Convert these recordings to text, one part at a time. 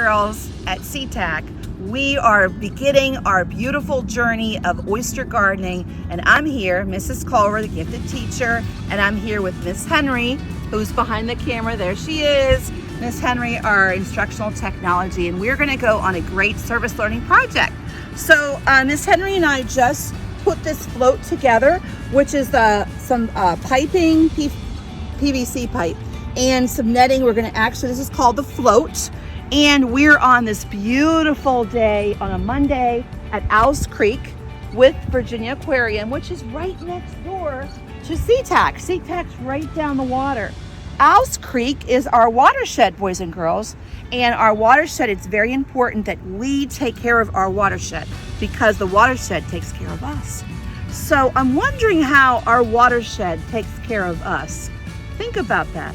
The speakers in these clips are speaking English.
girls at Seatack. We are beginning our beautiful journey of oyster gardening, and I'm here, Mrs. Culver, the gifted teacher, and I'm here with Miss Henry, who's behind the camera. There she is. Miss Henry, our instructional technology, and we're going to go on a great service learning project. So Miss Henry and I just put this float together, which is some piping, PVC pipe, and some netting. We're going to this is called the float, and we're on this beautiful day on a Monday at Owls Creek with Virginia Aquarium, which is right next door to Seatack. Seatack's right down the water. Owls Creek is our watershed, boys and girls, and our watershed, it's very important that we take care of our watershed because the watershed takes care of us. So I'm wondering how our watershed takes care of us. Think about that.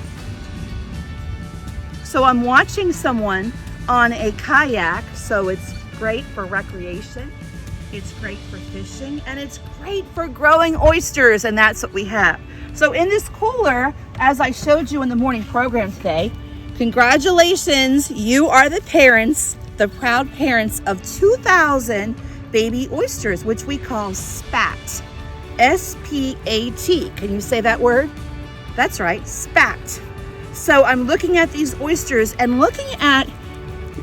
So I'm watching someone on a kayak, so it's great for recreation, it's great for fishing, and it's great for growing oysters, and that's what we have. So in this cooler, as I showed you in the morning program today, congratulations, you are the parents, the proud parents of 2,000 baby oysters, which we call SPAT, S-P-A-T. Can you say that word? That's right, SPAT. So I'm looking at these oysters and looking at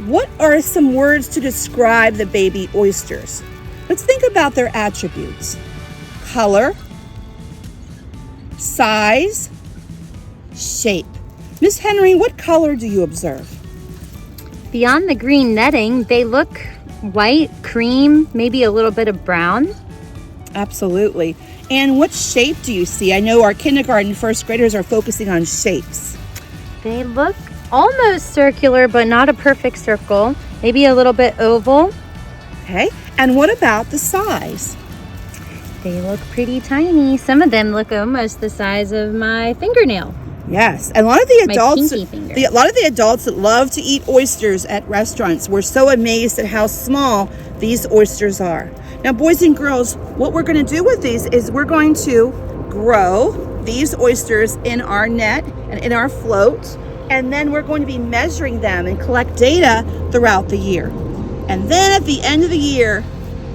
what are some words to describe the baby oysters. Let's think about their attributes. Color, size, shape. Miss Henry, what color do you observe? Beyond the green netting, they look white, cream, maybe a little bit of brown. Absolutely. And what shape do you see? I know our kindergarten first graders are focusing on shapes. They look almost circular, but not a perfect circle. Maybe a little bit oval. Okay. And what about the size? They look pretty tiny. Some of them look almost the size of my fingernail. Yes. And a lot of the adults, a lot of the adults that love to eat oysters at restaurants, we're so amazed at how small these oysters are. Now, boys and girls, what we're going to do with these is we're going to grow these oysters in our net and in our float, and then we're going to be measuring them and collect data throughout the year. And then at the end of the year,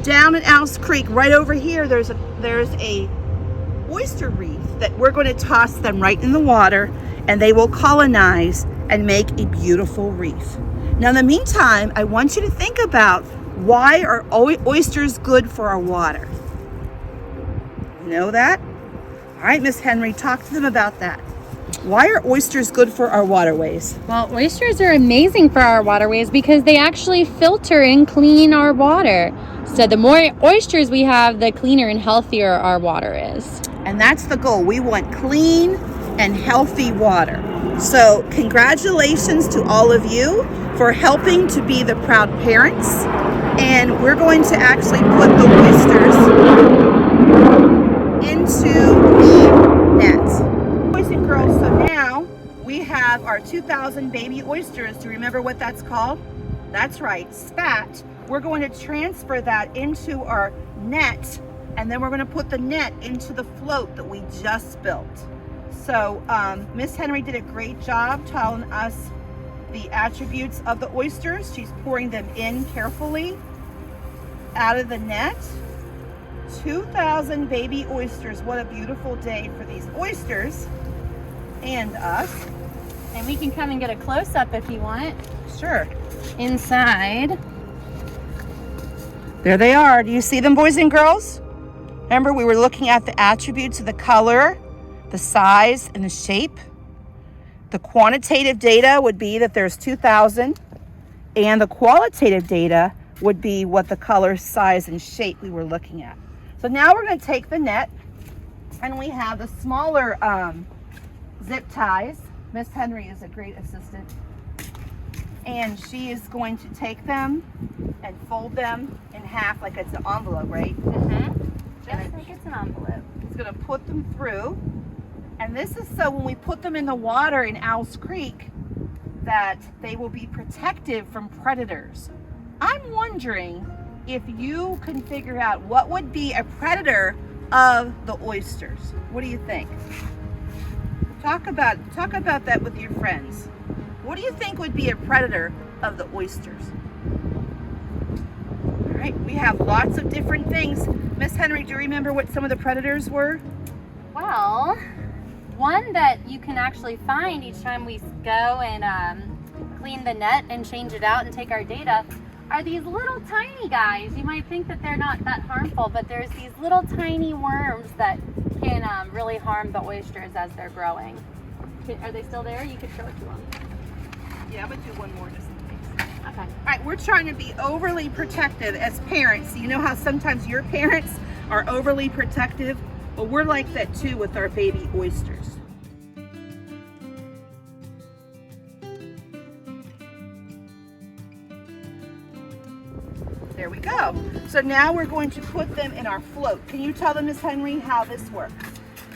down at Owls Creek, right over here, there's a oyster reef that we're going to toss them right in the water, and they will colonize and make a beautiful reef. Now, in the meantime, I want you to think about, why are oysters good for our water? You know that? All right, Miss Henry, talk to them about that. Why are oysters good for our waterways? Well, oysters are amazing for our waterways because they actually filter and clean our water. So the more oysters we have, the cleaner and healthier our water is. And that's the goal. We want clean and healthy water. So congratulations to all of you for helping to be the proud parents. And we're going to actually put the oysters into the net. Boys and girls, so now we have our 2,000 baby oysters. Do you remember what that's called? That's right, SPAT. We're going to transfer that into our net, and then we're going to put the net into the float that we just built. So Miss Henry did a great job telling us the attributes of the oysters. She's pouring them in carefully out of the net. 2,000 baby oysters. What a beautiful day for these oysters and us. And we can come and get a close-up if you want. Sure. Inside. There they are. Do you see them, boys and girls? Remember, we were looking at the attributes of the color, the size, and the shape. The quantitative data would be that there's 2,000, and the qualitative data would be what the color, size, and shape we were looking at. So now we're going to take the net, and we have the smaller zip ties. Miss Henry is a great assistant, and she is going to take them and fold them in half like it's an envelope, right? Just like it's an envelope. It's going to put them through, and this is so when we put them in the water in Owls Creek that they will be protective from predators. I'm wondering if you can figure out what would be a predator of the oysters. What do you think? Talk about that with your friends. What do you think would be a predator of the oysters? All right, we have lots of different things. Miss Henry, do you remember what some of the predators were? Well, one that you can actually find each time we go and clean the net and change it out and take our data are these little tiny guys. You might think that they're not that harmful, but there's these little tiny worms that can really harm the oysters as they're growing. Are they still there? You could show it to them. Yeah, but do one more just in case. Okay. All right, we're trying to be overly protective as parents. You know how sometimes your parents are overly protective? Well, we're like that too with our baby oysters. There we go. So now we're going to put them in our float. Can you tell them, Miss Henry, how this works?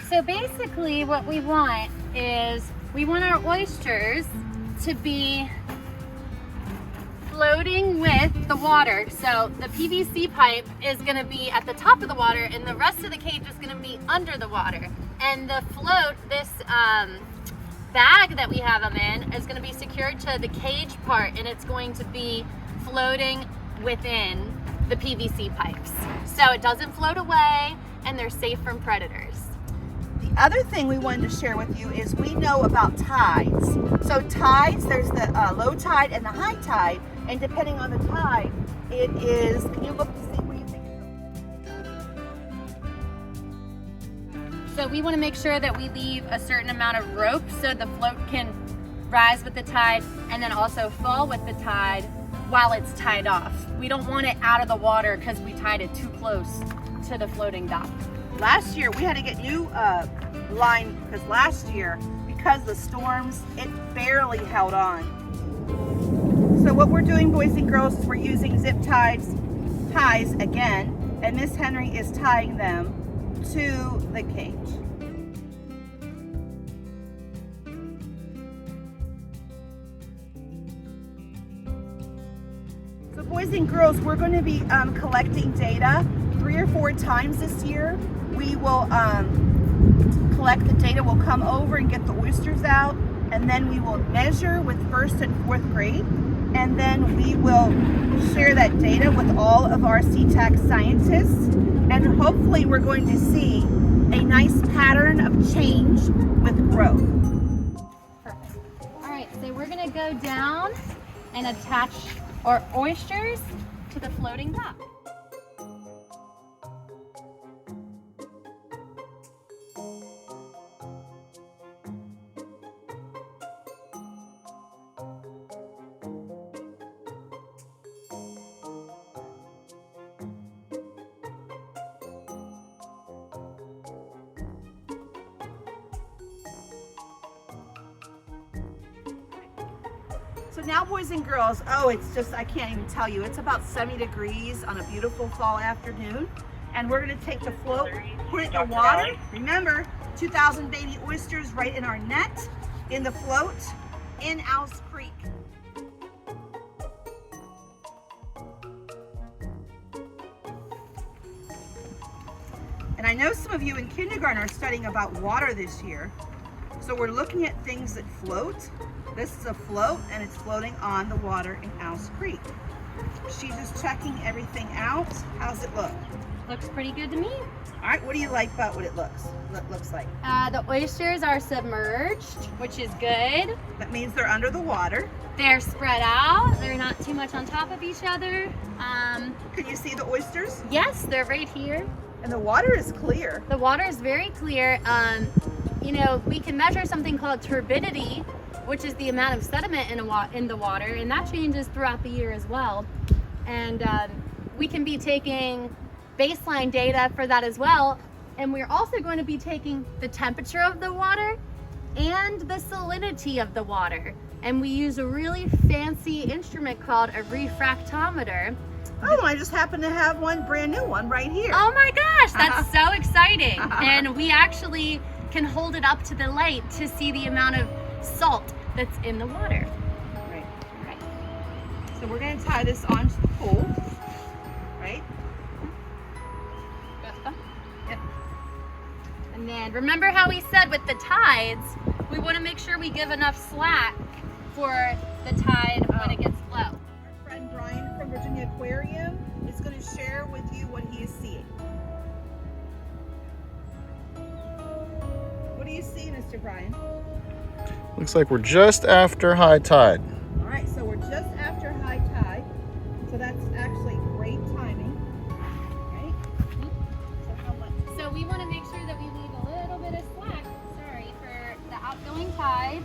So basically what we want is we want our oysters to be floating with the water. So the PVC pipe is going to be at the top of the water and the rest of the cage is going to be under the water. And the float, this bag that we have them in, is going to be secured to the cage part, and it's going to be floating within the PVC pipes. So it doesn't float away and they're safe from predators. The other thing we wanted to share with you is we know about tides. So tides, there's the low tide and the high tide, and depending on the tide, it is, can you look to see what you think? So we want to make sure that we leave a certain amount of rope so the float can rise with the tide and then also fall with the tide while it's tied off. We don't want it out of the water because we tied it too close to the floating dock. Last year we had to get new line because last year, because of the storms, it barely held on. So what we're doing, boys and girls, is we're using zip ties again, and Miss Henry is tying them to the cage. So boys and girls, we're going to be collecting data 3 or 4 times this year. We will collect the data. We'll come over and get the oysters out, and then we will measure with 1st and 4th grade, and then we will share that data with all of our Seatack scientists, and hopefully we're going to see a nice pattern of change with growth. Perfect. All right, so we're gonna go down and attach our oysters to the floating dock. So now, boys and girls, oh, it's just, I can't even tell you. It's about 70 degrees on a beautiful fall afternoon. And we're gonna take the float, put it in the water. Remember, 2,000 baby oysters right in our net, in the float, in Owls Creek. And I know some of you in kindergarten are studying about water this year. So we're looking at things that float. This is a float, and it's floating on the water in Owls Creek. She's just checking everything out. How's it look? Looks pretty good to me. All right, what do you like about what it looks like? The oysters are submerged, which is good. That means they're under the water. They're spread out. They're not too much on top of each other. Can you see the oysters? Yes, they're right here. And the water is clear. The water is very clear. You know, we can measure something called turbidity, which is the amount of sediment in the water, and that changes throughout the year as well. And we can be taking baseline data for that as well. And we're also going to be taking the temperature of the water and the salinity of the water. And we use a really fancy instrument called a refractometer. Oh, I just happen to have one brand new one right here. Oh my gosh, that's so exciting. And we actually can hold it up to the light to see the amount of salt that's in the water. Right. So we're going to tie this onto the pole, right? Yep. And then remember how we said with the tides, we want to make sure we give enough slack for the tide when it gets low. Our friend Brian from Virginia Aquarium is going to share with you what he is seeing. What do you see, Mr. Brian? Looks like we're just after high tide. All right, so we're just after high tide, so that's actually great timing, right? So how much? So we want to make sure that we leave a little bit of slack, for the outgoing tide,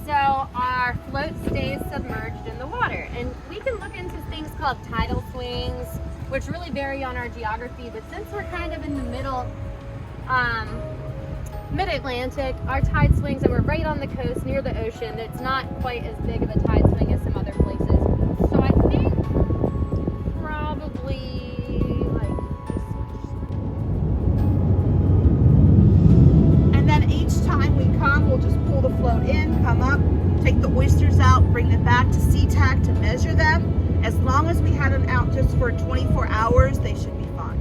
so our float stays submerged in the water. And we can look into things called tidal swings, which really vary on our geography, but since we're kind of in the middle, mid-Atlantic, our tide swings, and we're right on the coast near the ocean, it's not quite as big of a tide swing as some other places. So I think probably like this much. And then each time we come, we'll just pull the float in, come up, take the oysters out, bring them back to Seatack to measure them. As long as we had them out just for 24 hours, they should be fine.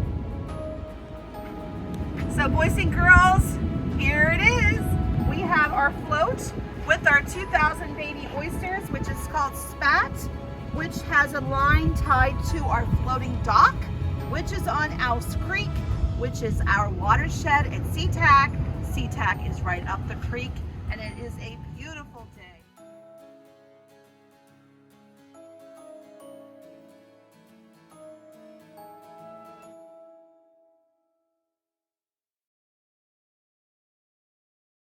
So boys and girls, here it is. We have our float with our 2,000 baby oysters, which is called Spat, which has a line tied to our floating dock, which is on Ouse Creek, which is our watershed at Seatack. Seatack is right up the creek, and it is a